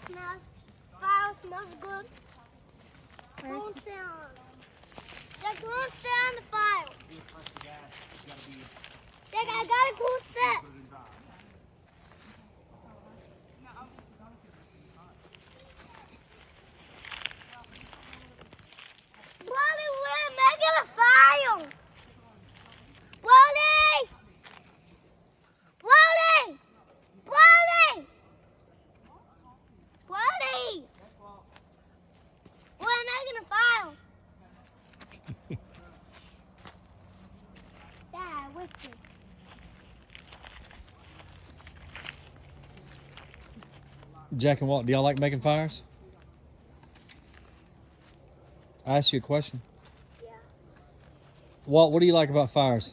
smells. Fire smells good. Don't stay on. Just don't stay on the fire. Dad, I got a cool set. Wally, we're making a fire. Wally! Wally! Wally! Wally! We're making a fire. Dad, whisper. Jack and Walt, do y'all like making fires? I asked you a question. Yeah. Walt, what do you like about fires?